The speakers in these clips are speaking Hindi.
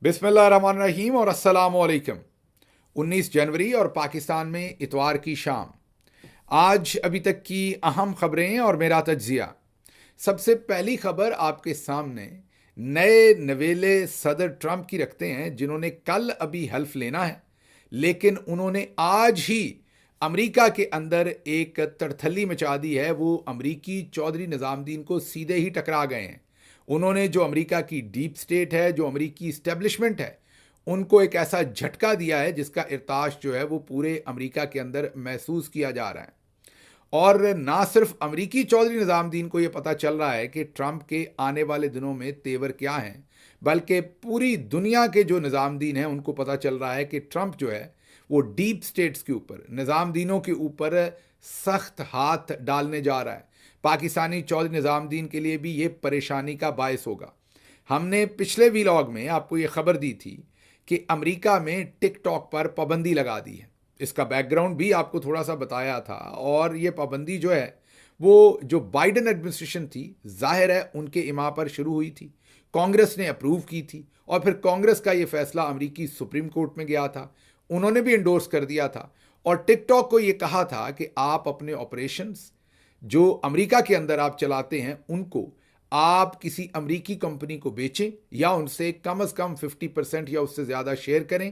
बिस्मिल्लाहिर्रहमानिर्रहीम और अस्सलामु अलैकुम। 19 जनवरी और पाकिस्तान में इतवार की शाम। आज अभी तक की अहम खबरें और मेरा तज्जिया। सबसे पहली खबर आपके सामने नए नवेले सदर ट्रंप की रखते हैं, जिन्होंने कल अभी हल्फ लेना है, लेकिन उन्होंने आज ही अमेरिका के अंदर एक तड़थल्ली मचा दी है। वो अमेरिकी चौधरी निजामुद्दीन को सीधे ही टकरा गए हैं। उन्होंने जो अमेरिका की डीप स्टेट है, जो अमेरिकी इस्टेब्लिशमेंट है, उनको एक ऐसा झटका दिया है जिसका इर्ताश जो है वो पूरे अमेरिका के अंदर महसूस किया जा रहा है। और ना सिर्फ अमेरिकी चौधरी निजामुद्दीन को यह पता चल रहा है कि ट्रंप के आने वाले दिनों में तेवर क्या हैं, बल्कि पूरी दुनिया के जो निजामुद्दीन हैं उनको पता चल रहा है कि ट्रंप जो है वो डीप स्टेट्स के ऊपर, निजामुद्दीनों के ऊपर सख्त हाथ डालने जा रहा है। पाकिस्तानी चौधरी निजामुद्दीन के लिए भी ये परेशानी का बायस होगा। हमने पिछले व्लॉग में आपको ये खबर दी थी कि अमेरिका में टिकटॉक पर पाबंदी लगा दी है। इसका बैकग्राउंड भी आपको थोड़ा सा बताया था। और ये पाबंदी जो है वो जो बाइडेन एडमिनिस्ट्रेशन थी, जाहिर है उनके इमा पर शुरू हुई थी, कांग्रेस ने अप्रूव की थी, और फिर कांग्रेस का ये फैसला अमेरिकी सुप्रीम कोर्ट में गया था, उन्होंने भी इंडोर्स कर दिया था। और टिकटॉक को ये कहा था कि आप अपने ऑपरेशंस जो अमेरिका के अंदर आप चलाते हैं उनको आप किसी अमेरिकी कंपनी को बेचें या उनसे कम से कम 50% या उससे ज़्यादा शेयर करें,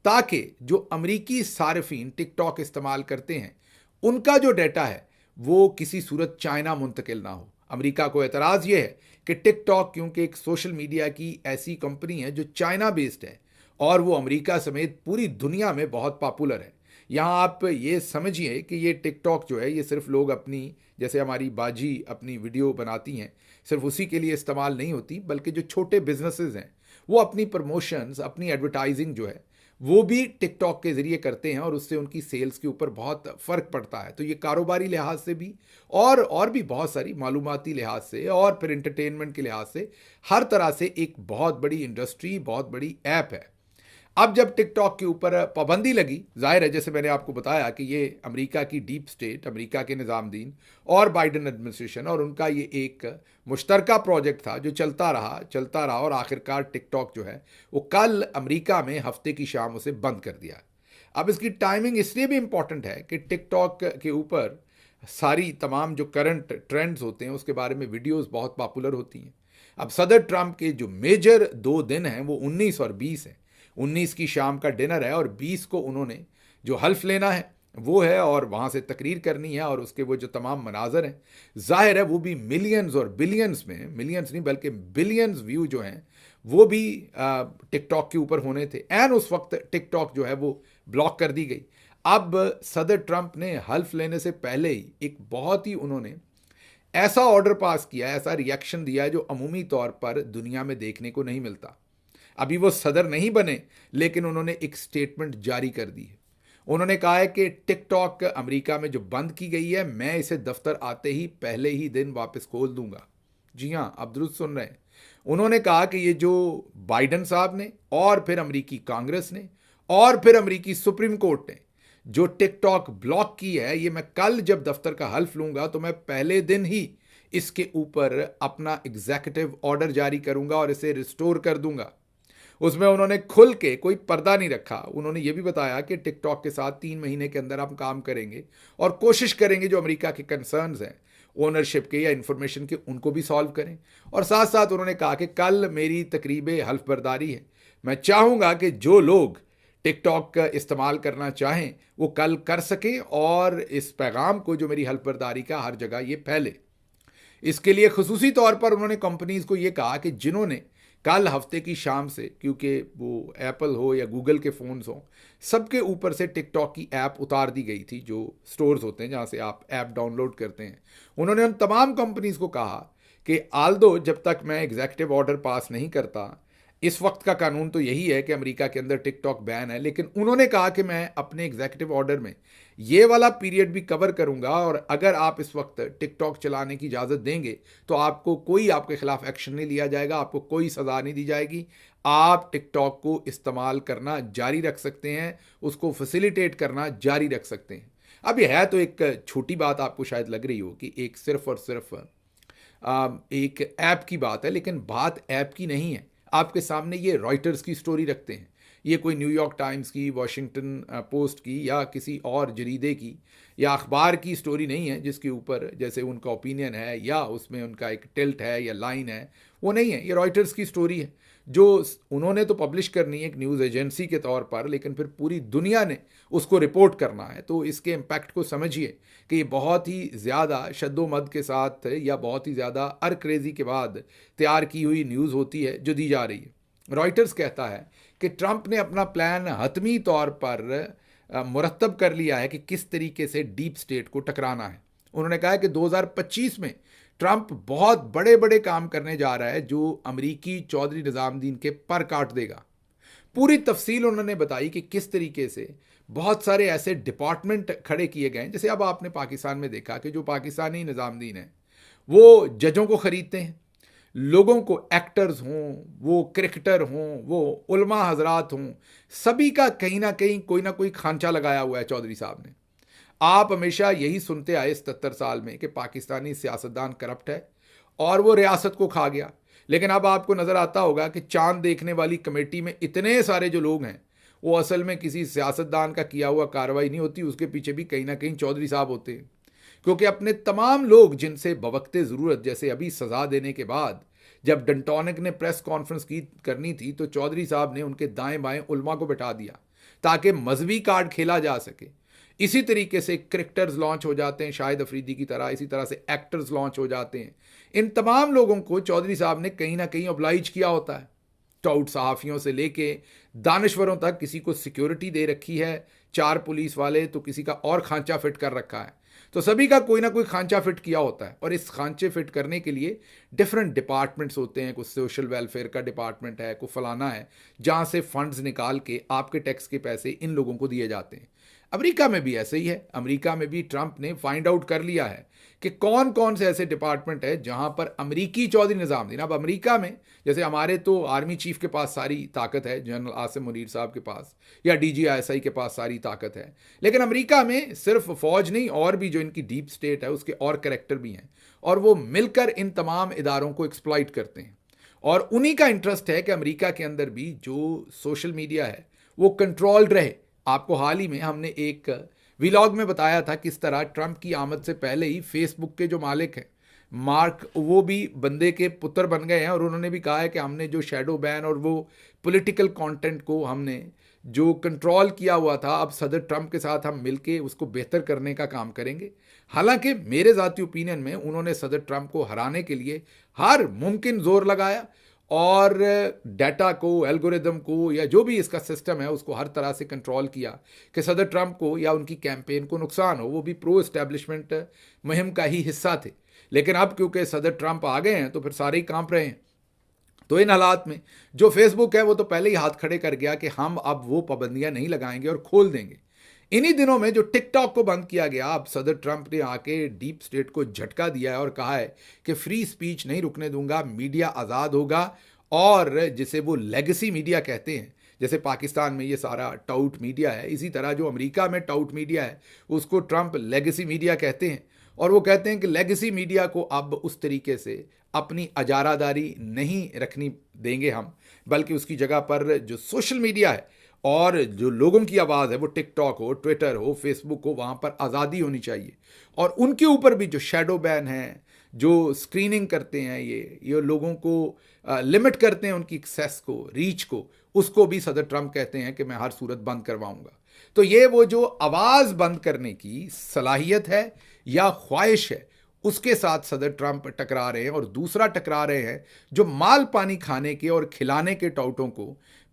ताकि जो अमेरिकी सार्फिन टिकटॉक इस्तेमाल करते हैं उनका जो डेटा है वो किसी सूरत चाइना मुंतकिल ना हो। अमेरिका को एतराज़ ये है कि टिकटॉक क्योंकि एक सोशल मीडिया की ऐसी कंपनी है जो चाइना बेस्ड है और वो अमेरिका समेत पूरी दुनिया में बहुत पॉपुलर है। यहाँ आप ये समझिए कि ये टिकटॉक जो है ये सिर्फ लोग अपनी, जैसे हमारी बाजी अपनी वीडियो बनाती हैं, सिर्फ उसी के लिए इस्तेमाल नहीं होती, बल्कि जो छोटे बिजनेसेस हैं वो अपनी प्रमोशंस, अपनी एडवर्टाइजिंग जो है वो भी टिकटॉक के ज़रिए करते हैं और उससे उनकी सेल्स के ऊपर बहुत फ़र्क पड़ता है। तो ये कारोबारी लिहाज से भी और भी बहुत सारी मालूमाती लिहाज से और फिर एंटरटेनमेंट के लिहाज से हर तरह से एक बहुत बड़ी इंडस्ट्री, बहुत बड़ी ऐप है। अब जब टिकटॉक के ऊपर पाबंदी लगी, जाहिर है जैसे मैंने आपको बताया कि ये अमेरिका की डीप स्टेट, अमेरिका के निज़ामुद्दीन और बाइडेन एडमिनिस्ट्रेशन और उनका ये एक मुश्तरका प्रोजेक्ट था जो चलता रहा और आखिरकार टिकटॉक जो है वो कल अमेरिका में हफ्ते की शाम उसे बंद कर दिया। अब इसकी टाइमिंग इसलिए भी इम्पॉर्टेंट है कि टिकटॉक के ऊपर सारी तमाम जो करंट ट्रेंड्स होते हैं उसके बारे में वीडियोस बहुत पॉपुलर होती हैं। अब सदर ट्रंप के जो मेजर 2 दिन हैं वो 19 और 20 हैं। 19 की शाम का डिनर है और 20 को उन्होंने जो हल्फ लेना है वो है और वहाँ से तकरीर करनी है, और उसके वो जो तमाम मनाजर हैं जाहिर है वो भी मिलियंस और बिलियंस में, मिलियंस नहीं बल्कि बिलियंस व्यू जो हैं वो भी टिकटॉक के ऊपर होने थे। एंड उस वक्त टिकटॉक जो है वो ब्लॉक कर दी गई। अब सदर ट्रंप ने हल्फ लेने से पहले ही एक बहुत ही उन्होंने ऐसा ऑर्डर पास किया, ऐसा रिएक्शन दिया है जो अमूमी तौर पर दुनिया में देखने को नहीं मिलता। अभी वो सदर नहीं बने, लेकिन उन्होंने एक स्टेटमेंट जारी कर दी है। उन्होंने कहा है कि टिकटॉक अमेरिका में जो बंद की गई है, मैं इसे दफ्तर आते ही पहले ही दिन वापस खोल दूंगा। जी हां, आप दुरुस्त सुन रहे हैं। उन्होंने कहा कि ये जो बाइडेन साहब ने और फिर अमेरिकी कांग्रेस ने और फिर अमेरिकी सुप्रीम कोर्ट ने जो टिकटॉक ब्लॉक की है, ये मैं कल जब दफ्तर का हल्फ लूंगा तो मैं पहले दिन ही इसके ऊपर अपना एग्जीक्यूटिव ऑर्डर जारी करूंगा और इसे रिस्टोर कर दूंगा। उसमें उन्होंने खुल के कोई पर्दा नहीं रखा। उन्होंने ये भी बताया कि टिकटॉक के साथ 3 महीने के अंदर हम काम करेंगे और कोशिश करेंगे जो अमेरिका के कंसर्न्स हैं ओनरशिप के या इंफॉर्मेशन के उनको भी सॉल्व करें। और साथ साथ उन्होंने कहा कि कल मेरी तकरीब हल्फ बर्दारी है, मैं चाहूँगा कि जो लोग टिकटॉक का इस्तेमाल करना चाहें वो कल कर सकें और इस पैगाम को जो मेरी हल्फ बर्दारी का हर जगह ये फैले। इसके लिए खसूसी तौर पर उन्होंने कंपनीज को ये कहा कि जिन्होंने कल हफ्ते की शाम से, क्योंकि वो एप्पल हो या गूगल के फ़ोन्स हों, सबके ऊपर से टिकटॉक की ऐप उतार दी गई थी, जो स्टोर्स होते हैं जहाँ से आप ऐप डाउनलोड करते हैं। उन्होंने उन तमाम कंपनीज को कहा कि आल्दो जब तक मैं एग्जीक्यूटिव ऑर्डर पास नहीं करता, इस वक्त का कानून तो यही है कि अमेरिका के अंदर टिकटॉक बैन है, लेकिन उन्होंने कहा कि मैं अपने एग्जीक्यूटिव ऑर्डर में ये वाला पीरियड भी कवर करूंगा और अगर आप इस वक्त टिकटॉक चलाने की इजाज़त देंगे तो आपको कोई आपके खिलाफ एक्शन नहीं लिया जाएगा, आपको कोई सज़ा नहीं दी जाएगी। आप टिकटॉक को इस्तेमाल करना जारी रख सकते हैं, उसको फैसिलिटेट करना जारी रख सकते हैं। अब यह है तो एक छोटी बात आपको शायद लग रही हो कि एक सिर्फ और सिर्फ एक ऐप की बात है, लेकिन बात ऐप की नहीं है। आपके सामने ये रॉयटर्स की स्टोरी रखते हैं, ये कोई न्यूयॉर्क टाइम्स की, वॉशिंगटन पोस्ट की या किसी और जरीदे की या अखबार की स्टोरी नहीं है जिसके ऊपर जैसे उनका ओपिनियन है या उसमें उनका एक टिल्ट है या लाइन है, वो नहीं है। ये रॉयटर्स की स्टोरी है जो उन्होंने तो पब्लिश करनी है एक न्यूज़ एजेंसी के तौर पर, लेकिन फिर पूरी दुनिया ने उसको रिपोर्ट करना है। तो इसके इम्पैक्ट को समझिए कि ये बहुत ही ज़्यादा शद्दोमद के साथ या बहुत ही ज़्यादा अरक्रेज़ी के बाद तैयार की हुई न्यूज़ होती है जो दी जा रही है। रॉयटर्स कहता है कि ट्रंप ने अपना प्लान हतमी तौर पर मुरतब कर लिया है कि किस तरीके से डीप स्टेट को टकराना है। उन्होंने कहा है कि 2025 में ट्रंप बहुत बड़े बड़े काम करने जा रहा है जो अमरीकी चौधरी निजामुद्दीन के पर काट देगा। पूरी तफसील उन्होंने बताई कि किस तरीके से बहुत सारे ऐसे डिपार्टमेंट खड़े किए गए हैं। जैसे अब आपने पाकिस्तान में देखा कि जो पाकिस्तानी निजामुद्दीन है वो जजों को ख़रीदते हैं, लोगों को, एक्टर्स हों, वो क्रिकेटर हों, वो उलमा हजरात हों, सभी का कहीं ना कहीं कोई ना कोई खांचा लगाया हुआ है चौधरी साहब ने। आप हमेशा यही सुनते आए 77 साल में कि पाकिस्तानी सियासतदान करप्ट है और वो रियासत को खा गया। लेकिन अब आपको नज़र आता होगा कि चांद देखने वाली कमेटी में इतने सारे जो लोग हैं वो असल में किसी सियासतदान का किया हुआ कार्रवाई नहीं होती, उसके पीछे भी कहीं ना कहीं चौधरी साहब होते हैं। क्योंकि अपने तमाम लोग जिनसे बवक्ते ज़रूरत, जैसे अभी सज़ा देने के बाद जब डंटोनिक ने प्रेस कॉन्फ्रेंस की करनी थी तो चौधरी साहब ने उनके दाएं बाएं उलमा को बैठा दिया ताकि मजहबी कार्ड खेला जा सके। इसी तरीके से क्रिकेटर्स लॉन्च हो जाते हैं शाहिद अफरीदी की तरह, इसी तरह से एक्टर्स लॉन्च हो जाते हैं। इन तमाम लोगों को चौधरी साहब ने कहीं ना कहीं ऑब्लाइज किया होता है। टाउट सहाफ़ियों से लेके दानश्वरों तक किसी को सिक्योरिटी दे रखी है, 4 पुलिस वाले, तो किसी का और खांचा फिट कर रखा है। तो सभी का कोई ना कोई खांचा फिट किया होता है और इस खांचे फिट करने के लिए डिफरेंट डिपार्टमेंट्स होते हैं। कुछ सोशल वेलफेयर का डिपार्टमेंट है, कुछ फलाना है, जहाँ से फंड्स निकाल के आपके टैक्स के पैसे इन लोगों को दिए जाते हैं। अमेरिका में भी ऐसे ही है। अमेरिका में भी ट्रंप ने फाइंड आउट कर लिया है कि कौन कौन से ऐसे डिपार्टमेंट है जहां पर अमेरिकी चौधरी निजामुद्दीन, अब अमेरिका में जैसे हमारे तो आर्मी चीफ के पास सारी ताकत है, जनरल आसिम मुनीर साहब के पास, या DGISI के पास सारी ताकत है, लेकिन अमेरिका में सिर्फ फौज नहीं और भी जो इनकी डीप स्टेट है उसके और कैरेक्टर भी हैं और वो मिलकर इन तमाम इदारों को एक्सप्लॉइट करते हैं। और उन्हीं का इंटरेस्ट है कि अमेरिका के अंदर भी जो सोशल मीडिया है वो कंट्रोल्ड रहे। आपको हाल ही में हमने एक व्लॉग में बताया था किस तरह ट्रंप की आमद से पहले ही फेसबुक के जो मालिक हैं मार्क, वो भी बंदे के पुत्र बन गए हैं और उन्होंने भी कहा है कि हमने जो शैडो बैन और वो पॉलिटिकल कंटेंट को हमने जो कंट्रोल किया हुआ था, अब सदर ट्रंप के साथ हम मिलके उसको बेहतर करने का काम करेंगे। हालांकि मेरे ज़ाती ओपिनियन में उन्होंने सदर ट्रंप को हराने के लिए हर मुमकिन जोर लगाया और डाटा को, एल्गोरिदम को, या जो भी इसका सिस्टम है उसको हर तरह से कंट्रोल किया कि सदर ट्रंप को या उनकी कैंपेन को नुकसान हो। वो भी प्रो एस्टेब्लिशमेंट मुहिम का ही हिस्सा थे। लेकिन अब क्योंकि सदर ट्रंप आ गए हैं तो फिर सारे ही कांप रहे हैं। तो इन हालात में जो फेसबुक है वो तो पहले ही हाथ खड़े कर गया कि हम अब वो पाबंदियां नहीं लगाएंगे और खोल देंगे। इन्हीं दिनों में जो टिकटॉक को बंद किया गया, अब सदर ट्रंप ने आके डीप स्टेट को झटका दिया है और कहा है कि फ्री स्पीच नहीं रुकने दूंगा, मीडिया आज़ाद होगा। और जिसे वो लेगेसी मीडिया कहते हैं, जैसे पाकिस्तान में ये सारा टाउट मीडिया है, इसी तरह जो अमेरिका में टाउट मीडिया है उसको ट्रंप लेगेसी मीडिया कहते हैं। और वो कहते हैं कि लेगेसी मीडिया को अब उस तरीके से अपनी अजारादारी नहीं रखनी देंगे हम, बल्कि उसकी जगह पर जो सोशल मीडिया है और जो लोगों की आवाज़ है, वो टिकटॉक हो, ट्विटर हो, फेसबुक हो, वहाँ पर आज़ादी होनी चाहिए। और उनके ऊपर भी जो शैडो बैन है, जो स्क्रीनिंग करते हैं, ये लोगों को लिमिट करते हैं उनकी एक्सेस को, रीच को, उसको भी सदर ट्रंप कहते हैं कि मैं हर सूरत बंद करवाऊंगा। तो ये वो जो आवाज़ बंद करने की सलाहियत है या ख्वाहिश है, उसके साथ सदर ट्रंप टकरा रहे हैं। और दूसरा टकरा रहे हैं जो माल पानी खाने के और खिलाने के टाउटों को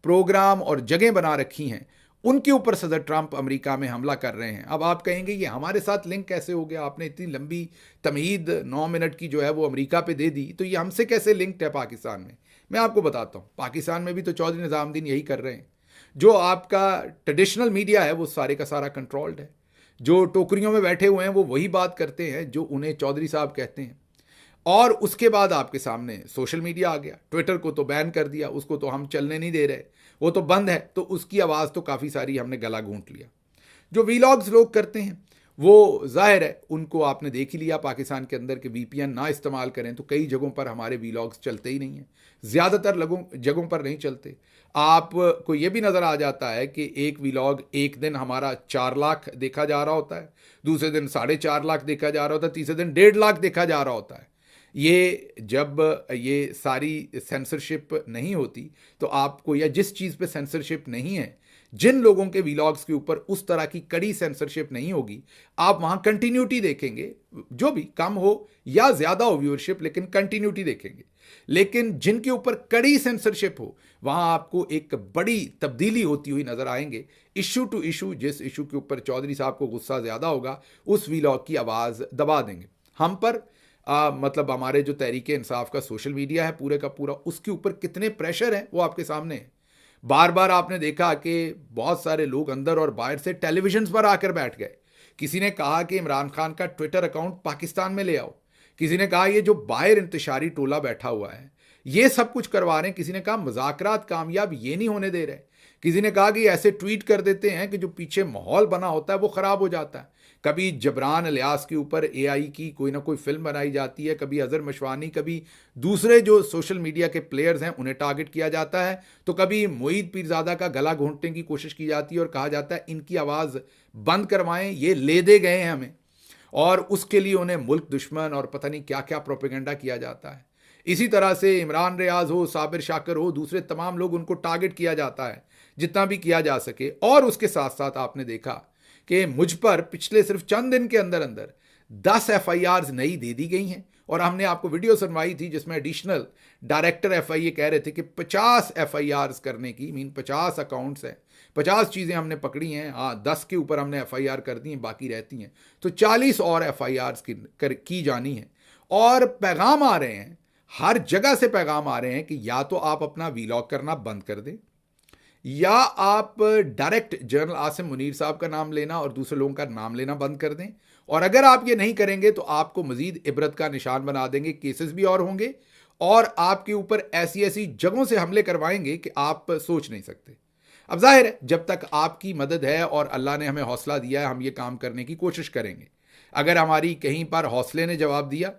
प्रोग्राम और जगह बना रखी हैं, उनके ऊपर सदर ट्रंप अमेरिका में हमला कर रहे हैं। अब आप कहेंगे ये हमारे साथ लिंक कैसे हो गया, आपने इतनी लंबी तमहीद 9 मिनट की जो है वो अमेरिका पे दे दी, तो ये हमसे कैसे लिंक्ड है पाकिस्तान में? मैं आपको बताता हूँ, पाकिस्तान में भी तो चौधरी निजामुद्दीन यही कर रहे हैं। जो आपका ट्रेडिशनल मीडिया है वो सारे का सारा कंट्रोल्ड है। जो टोकरियों में बैठे हुए हैं वो वही बात करते हैं जो उन्हें चौधरी साहब कहते हैं। और उसके बाद आपके सामने सोशल मीडिया आ गया। ट्विटर को तो बैन कर दिया, उसको तो हम चलने नहीं दे रहे, वो तो बंद है। तो उसकी आवाज़ तो काफ़ी सारी हमने गला घूंट लिया। जो वीलॉग्स लोग करते हैं वो जाहिर है उनको आपने देख ही लिया पाकिस्तान के अंदर के वीपीएन ना इस्तेमाल करें तो कई जगहों पर हमारे वीलॉग्स चलते ही नहीं हैं, ज़्यादातर जगहों पर नहीं चलते। आपको ये भी नज़र आ जाता है कि एक वीलॉग एक दिन हमारा 4 लाख देखा जा रहा होता है, दूसरे दिन 4.5 लाख देखा जा रहा होता है, तीसरे दिन 1.5 लाख देखा जा रहा होता है। ये जब ये सारी सेंसरशिप नहीं होती तो आपको, या जिस चीज़ पे सेंसरशिप नहीं है, जिन लोगों के वीलॉग्स के ऊपर उस तरह की कड़ी सेंसरशिप नहीं होगी, आप वहाँ कंटिन्यूटी देखेंगे, जो भी कम हो या ज़्यादा हो व्यूअरशिप, लेकिन कंटिन्यूटी देखेंगे। लेकिन जिनके ऊपर कड़ी सेंसरशिप हो वहाँ आपको एक बड़ी तब्दीली होती हुई नज़र आएंगे। इशू टू इशू, जिस इशू के ऊपर चौधरी साहब को गुस्सा ज़्यादा होगा उस वीलॉग की आवाज़ दबा देंगे। हम पर मतलब हमारे जो तहरीक इंसाफ का सोशल मीडिया है पूरे का पूरा, उसके ऊपर कितने प्रेशर है वो आपके सामने है। बार बार आपने देखा कि बहुत सारे लोग अंदर और बाहर से टेलीविजन पर आकर बैठ गए। किसी ने कहा कि इमरान खान का ट्विटर अकाउंट पाकिस्तान में ले आओ, किसी ने कहा ये जो बाहर इंतशारी टोला बैठा हुआ है ये सब कुछ करवा रहे हैं, किसी ने कहा मुज़ाकरात कामयाब ये नहीं होने दे रहे, किसी ने कहा कि ऐसे ट्वीट कर देते हैं कि जो पीछे माहौल बना होता है वो ख़राब हो जाता है। कभी जबरान अलियास के ऊपर एआई की कोई ना कोई फिल्म बनाई जाती है, कभी अजहर मशवानी, कभी दूसरे जो सोशल मीडिया के प्लेयर्स हैं उन्हें टारगेट किया जाता है, तो कभी मोईद पीरजादा का गला घोंटने की कोशिश की जाती है और कहा जाता है इनकी आवाज़ बंद करवाएं, ये ले दे गए हैं हमें, और उसके लिए उन्हें मुल्क दुश्मन और पता नहीं क्या क्या प्रोपेगेंडा किया जाता है। इसी तरह से इमरान रियाज हो, साबिर शाकर हो, दूसरे तमाम लोग, उनको टारगेट किया जाता है जितना भी किया जा सके। और उसके साथ साथ आपने देखा कि मुझ पर पिछले सिर्फ चंद दिन के अंदर अंदर 10 एफआईआर्स नई दे दी गई हैं, और हमने आपको वीडियो सुनवाई थी जिसमें एडिशनल डायरेक्टर एफआईए कह रहे थे कि 50 एफआईआर्स करने की, 50 अकाउंट्स हैं, 50 चीज़ें हमने पकड़ी हैं, हाँ 10 के ऊपर हमने एफआईआर कर दी हैं, बाकी रहती हैं, तो 40 और एफआईआर्स की जानी है। और पैगाम आ रहे हैं, हर जगह से पैगाम आ रहे हैं कि या तो आप अपना वीलॉग करना बंद कर दें, या आप डायरेक्ट जनरल आसिम मुनीर साहब का नाम लेना और दूसरे लोगों का नाम लेना बंद कर दें, और अगर आप ये नहीं करेंगे तो आपको मजीद इबरत का निशान बना देंगे, केसेस भी और होंगे, और आपके ऊपर ऐसी ऐसी जगहों से हमले करवाएंगे कि आप सोच नहीं सकते। अब जाहिर है जब तक आपकी मदद है और अल्लाह ने हमें हौसला दिया है, हम ये काम करने की कोशिश करेंगे। अगर हमारी कहीं पर हौसले ने जवाब दिया,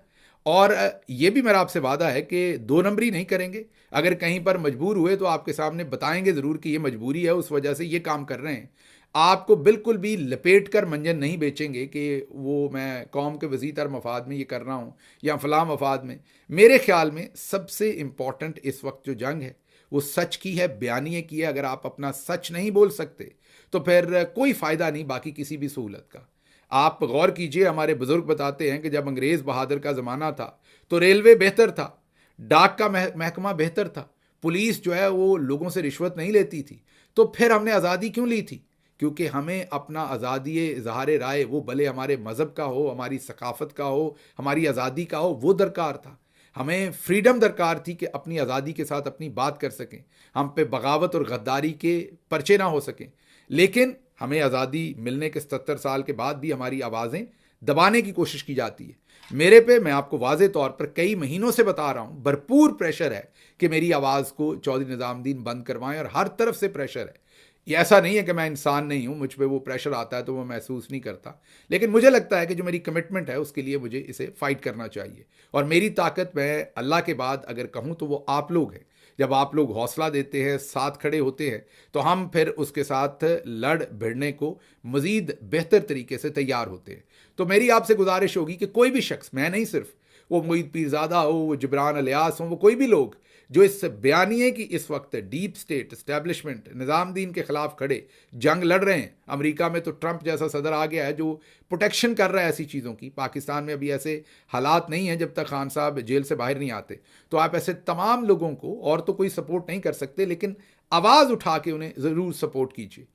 और ये भी मेरा आपसे वादा है कि 2 नंबरी नहीं करेंगे, अगर कहीं पर मजबूर हुए तो आपके सामने बताएंगे ज़रूर कि ये मजबूरी है, उस वजह से ये काम कर रहे हैं। आपको बिल्कुल भी लपेट कर मंजन नहीं बेचेंगे कि वो मैं कौम के वसीतर मफाद में ये कर रहा हूँ या फ़लाँ मफाद में। मेरे ख्याल में सबसे इम्पॉर्टेंट इस वक्त जो जंग है वो सच की है, बयानिए की है। अगर आप अपना सच नहीं बोल सकते तो फिर कोई फ़ायदा नहीं बाकी किसी भी सहूलत का। आप गौर कीजिए, हमारे बुजुर्ग बताते हैं कि जब अंग्रेज़ बहादुर का ज़माना था तो रेलवे बेहतर था, डाक का महकमा बेहतर था, पुलिस जो है वो लोगों से रिश्वत नहीं लेती थी। तो फिर हमने आज़ादी क्यों ली थी? क्योंकि हमें अपना आज़ादी इज़हार राय, वो भले हमारे मज़हब का हो, हमारी सकाफ़त का हो, हमारी आज़ादी का हो, वो दरकार था। हमें फ्रीडम दरकार थी कि अपनी आज़ादी के साथ अपनी बात कर सकें, हम पे बगावत और गद्दारी के पर्चे ना हो सकें। लेकिन हमें आज़ादी मिलने के 77 साल के बाद भी हमारी आवाज़ें दबाने की कोशिश की जाती है। मेरे पे, मैं आपको वाज़े तौर पर कई महीनों से बता रहा हूँ, भरपूर प्रेशर है कि मेरी आवाज़ को चौधरी निज़ामुद्दीन बंद करवाएं, और हर तरफ से प्रेशर है। ये ऐसा नहीं है कि मैं इंसान नहीं हूँ, मुझ पे वो प्रेशर आता है तो वो महसूस नहीं करता, लेकिन मुझे लगता है कि जो मेरी कमिटमेंट है उसके लिए मुझे इसे फ़ाइट करना चाहिए। और मेरी ताकत, मैं अल्लाह के बाद अगर कहूँ तो वो आप लोग हैं। जब आप लोग हौसला देते हैं, साथ खड़े होते हैं, तो हम फिर उसके साथ लड़ भिड़ने को मज़ीद बेहतर तरीके से तैयार होते हैं। तो मेरी आपसे गुजारिश होगी कि कोई भी शख्स, मैं नहीं सिर्फ, वो मोईद पीरजादा हो, वो जबरान अलियास हो, वो कोई भी लोग जो इस बयानिए की इस वक्त डीप स्टेट एस्टेब्लिशमेंट निज़ामुद्दीन के ख़िलाफ़ खड़े जंग लड़ रहे हैं। अमेरिका में तो ट्रंप जैसा सदर आ गया है जो प्रोटेक्शन कर रहा है ऐसी चीज़ों की। पाकिस्तान में अभी ऐसे हालात नहीं हैं जब तक खान साहब जेल से बाहर नहीं आते। तो आप ऐसे तमाम लोगों को, और तो कोई सपोर्ट नहीं कर सकते, लेकिन आवाज़ उठा के उन्हें ज़रूर सपोर्ट कीजिए।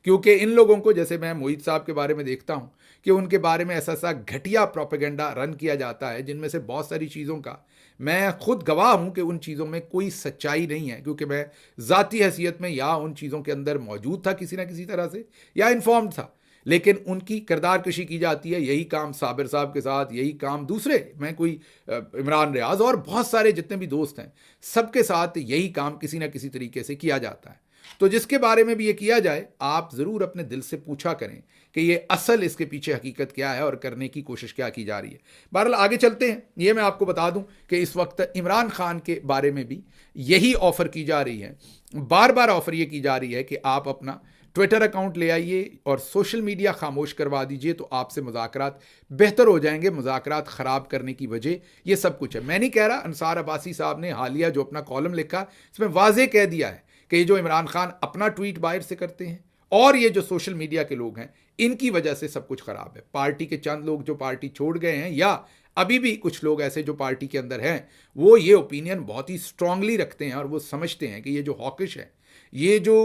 क्योंकि इन लोगों को, जैसे मैं मोईद साहब के बारे में देखता हूँ कि उनके बारे में ऐसा ऐसा घटिया प्रोपेगेंडा रन किया जाता है जिनमें से बहुत सारी चीज़ों का मैं खुद गवाह हूं कि उन चीज़ों में कोई सच्चाई नहीं है, क्योंकि मैं ज़ाती हैसियत में या उन चीज़ों के अंदर मौजूद था किसी ना किसी तरह से, या इन्फॉर्म्ड था। लेकिन उनकी किरदार कशी की जाती है। यही काम साबिर साहब के साथ, यही काम दूसरे, मैं कोई इमरान रियाज और बहुत सारे जितने भी दोस्त हैं सबके साथ यही काम किसी ना किसी तरीके से किया जाता है। तो जिसके बारे में भी ये किया जाए, आप ज़रूर अपने दिल से पूछा करें कि ये असल इसके पीछे हकीकत क्या है और करने की कोशिश क्या की जा रही है। बहरहाल आगे चलते हैं। ये मैं आपको बता दूं कि इस वक्त इमरान खान के बारे में भी यही ऑफ़र की जा रही है, बार बार ऑफ़र ये की जा रही है कि आप अपना ट्विटर अकाउंट ले आइए और सोशल मीडिया खामोश करवा दीजिए, तो आपसे मुज़ाकरात बेहतर हो जाएंगे। मुज़ाकरात ख़राब करने की वजह ये सब कुछ है। मैं नहीं कह रहा, अंसार अब्बासी साहब ने हालिया जो अपना कॉलम लिखा इसमें वाज़ेह कह दिया है कि ये जो इमरान खान अपना ट्वीट बाहर से करते हैं और ये जो सोशल मीडिया के लोग हैं, इनकी वजह से सब कुछ ख़राब है। पार्टी के चंद लोग जो पार्टी छोड़ गए हैं या अभी भी कुछ लोग ऐसे जो पार्टी के अंदर हैं, वो ये ओपिनियन बहुत ही स्ट्रांगली रखते हैं और वो समझते हैं कि ये जो हॉकिश है, ये जो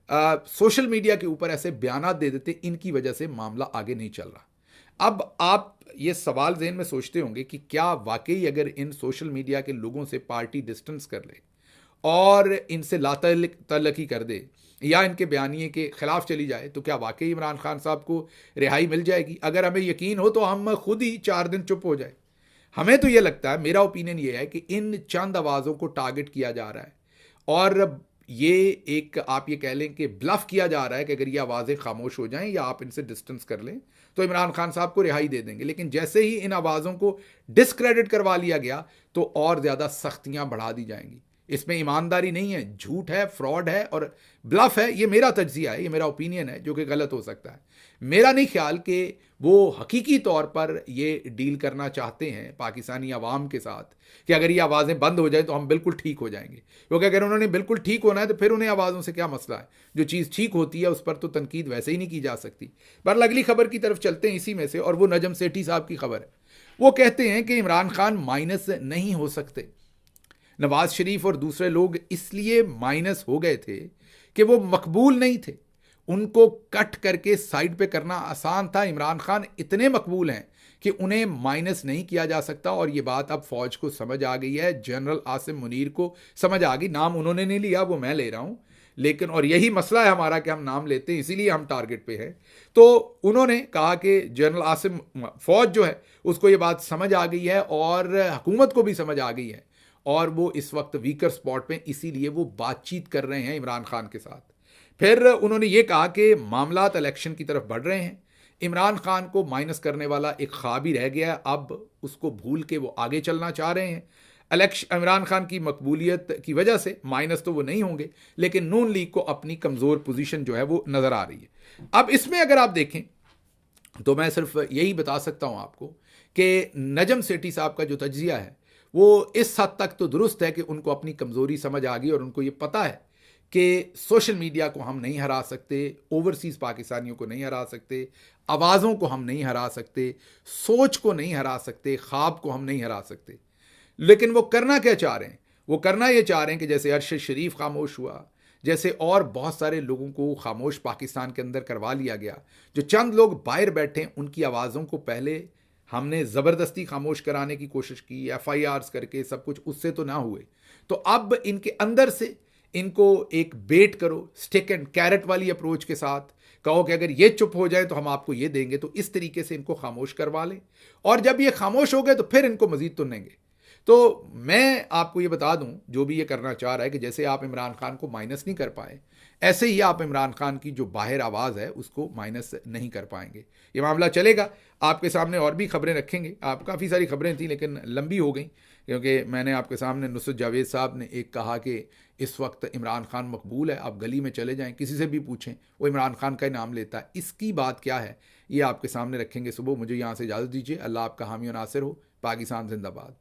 सोशल मीडिया के ऊपर ऐसे बयानात दे देते, इनकी वजह से मामला आगे नहीं चल रहा। अब आप ये सवाल ज़हन में सोचते होंगे कि क्या वाकई अगर इन सोशल मीडिया के लोगों से पार्टी डिस्टेंस कर ले और इनसे लातल्लकी कर दे या इनके बयानिए के ख़िलाफ़ चली जाए, तो क्या वाकई इमरान खान साहब को रिहाई मिल जाएगी? अगर हमें यकीन हो तो हम खुद ही 4 दिन चुप हो जाए। हमें तो ये लगता है, मेरा ओपिनियन ये है कि इन चंद आवाज़ों को टारगेट किया जा रहा है और ये एक, आप ये कह लें कि ब्लफ किया जा रहा है कि अगर ये आवाज़ें खामोश हो जाएं या आप इनसे डिस्टेंस कर लें तो इमरान खान साहब को रिहाई दे देंगे। लेकिन जैसे ही इन आवाज़ों को डिस्क्रेडिट करवा लिया गया तो और ज़्यादा सख्तियां बढ़ा दी जाएंगी। इसमें ईमानदारी नहीं है, झूठ है, फ्रॉड है और ब्लफ है। ये मेरा तज्जिया है, ये मेरा ओपिनियन है, जो कि गलत हो सकता है। मेरा नहीं ख्याल कि वो हकीकी तौर पर ये डील करना चाहते हैं पाकिस्तानी अवाम के साथ कि अगर ये आवाज़ें बंद हो जाए तो हम बिल्कुल ठीक हो जाएंगे। क्योंकि अगर उन्होंने बिल्कुल ठीक होना है तो फिर उन्हें आवाज़ों से क्या मसला है? जो चीज़ ठीक होती है उस पर तो तनकीद वैसे ही नहीं की जा सकती। पर अगली खबर की तरफ चलते हैं इसी में से, और वो नजम सेठी साहब की खबर है। वो कहते हैं कि इमरान खान माइनस नहीं हो सकते। नवाज शरीफ और दूसरे लोग इसलिए माइनस हो गए थे कि वो मकबूल नहीं थे, उनको कट करके साइड पे करना आसान था। इमरान खान इतने मकबूल हैं कि उन्हें माइनस नहीं किया जा सकता, और ये बात अब फौज को समझ आ गई है। जनरल आसिम मुनीर को समझ आ गई, नाम उन्होंने नहीं लिया, वो मैं ले रहा हूं, लेकिन और यही मसला है हमारा कि हम नाम लेते हैं, इसीलिए हम टारगेट पे हैं। तो उन्होंने कहा कि जनरल आसिम, फौज जो है उसको ये बात समझ आ गई है और हुकूमत को भी समझ आ गई है, और वो इस वक्त वीकर स्पॉट पे, इसीलिए वो बातचीत कर रहे हैं इमरान खान के साथ। फिर उन्होंने ये कहा कि मामलात इलेक्शन की तरफ बढ़ रहे हैं, इमरान खान को माइनस करने वाला एक ख्वाब ही रह गया है, अब उसको भूल के वो आगे चलना चाह रहे हैं। इमरान खान की मकबूलियत की वजह से माइनस तो वो नहीं होंगे, लेकिन नून लीग को अपनी कमज़ोर पोजीशन जो है वो नज़र आ रही है। अब इसमें अगर आप देखें तो मैं सिर्फ यही बता सकता हूं आपको कि नजम सेठी साहब का जो तज्जिया है वो इस हद तक तो दुरुस्त है कि उनको अपनी कमज़ोरी समझ आ गई और उनको ये पता है कि सोशल मीडिया को हम नहीं हरा सकते, ओवरसीज़ पाकिस्तानियों को नहीं हरा सकते, आवाज़ों को हम नहीं हरा सकते, सोच को नहीं हरा सकते, ख्वाब को हम नहीं हरा सकते। लेकिन वो करना क्या चाह रहे हैं? वो करना ये चाह रहे हैं कि जैसे अरशद शरीफ खामोश हुआ, जैसे और बहुत सारे लोगों को खामोश पाकिस्तान के अंदर करवा लिया गया। जो चंद लोग बाहर बैठे हैं उनकी आवाज़ों को पहले हमने ज़बरदस्ती खामोश कराने की कोशिश की, FIRs करके सब कुछ, उससे तो ना हुए। तो अब इनके अंदर से इनको एक बेट करो, स्टिक एंड कैरेट वाली अप्रोच के साथ कहो कि अगर ये चुप हो जाए तो हम आपको ये देंगे, तो इस तरीके से इनको खामोश करवा लें, और जब ये खामोश हो गए तो फिर इनको मजीद तुनेंगे। तो मैं आपको ये बता दूं, जो भी ये करना चाह रहा है कि जैसे आप इमरान खान को माइनस नहीं कर पाए, ऐसे ही आप इमरान खान की जो बाहर आवाज़ है उसको माइनस नहीं कर पाएंगे। ये मामला चलेगा, आपके सामने और भी खबरें रखेंगे। आप काफ़ी सारी खबरें थी लेकिन लंबी हो गई, क्योंकि मैंने आपके सामने नुसरत जावेद साहब ने एक कहा कि इस वक्त इमरान खान मकबूल है, आप गली में चले जाएं, किसी से भी पूछें, वो इमरान खान का ही नाम लेता है। इसकी बात क्या है ये आपके सामने रखेंगे सुबह। मुझे यहाँ से इजाज़त दीजिए। अल्लाह आपका हामी और नासिर हो। पाकिस्तान जिंदाबाद।